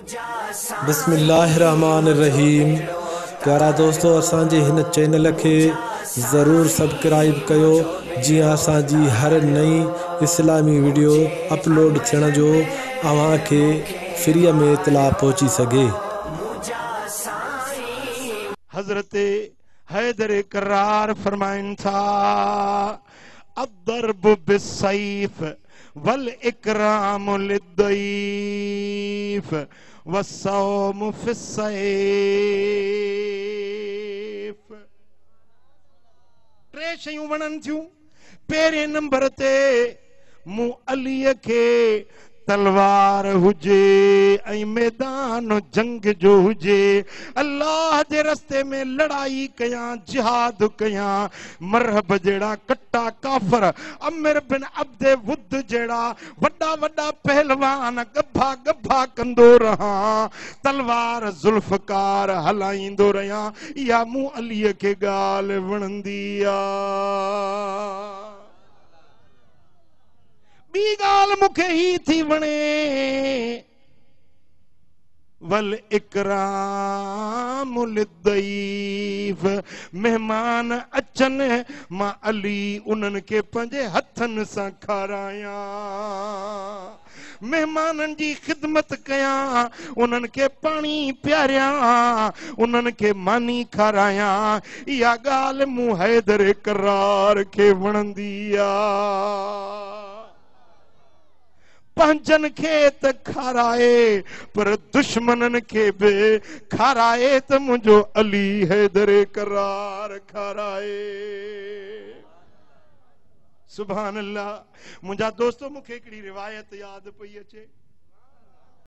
बिस्मिल्लाहिर्रहमानिर्रहीम। प्यारा दोस्तों, असांजे हिन चैनल के ज़रूर सब्सक्राइब कयो जीअं असांजी हर नई इस्लामी वीडियो अपलोड थियण जो अव्हां खे फ्री में इतला पहुंची सके। हजरत हैदर करार फरमाइन था, अदरब बिस्सैफ वल इकराम लिद्दईफ वस्सौम फिस्सैफ। टे शयूं वणन थियूं। पहिरें नंबर ते मूं अलीअ खे तलवार हुजे ऐं मैदान जंग जो हुजे, अल्लाह जे रस्ते में लड़ाई कयां, जिहाद कयां। मरहब जहिड़ा कट्टा काफर, अमिर बिन अब्दे वुद जहिड़ा वड्डा वड्डा पहलवान गभा गभा कंदो रहां, तलवार जुल्फकार हलाईंदो रहियां। इहा मूं अलीअ खे ॻाल्हि वणंदी आहे। ॿी ॻाल्हि मूंखे ही थी वणे, वल इकराम लिद्दईफ। मेहमान अचनि, मां अली उन्हनि खे पंहिंजे हथनि सां खारायां, मेहमाननि जी ख़िदमत कयां, उन्हनि खे पाणी पियारियां, उन्हनि खे मानी खारायां। इहा ॻाल्हि मूं हैदर करार खे वणंदी आहे। पंहिंजनि खे त खाराए पर दुश्मननि खे बि खाराए त मुंहिंजो अली हैदर करार खाराए। सुभान अल्लाह। मुंहिंजा दोस्तो, मूंखे हिकिड़ी रिवायत यादि पई अचे।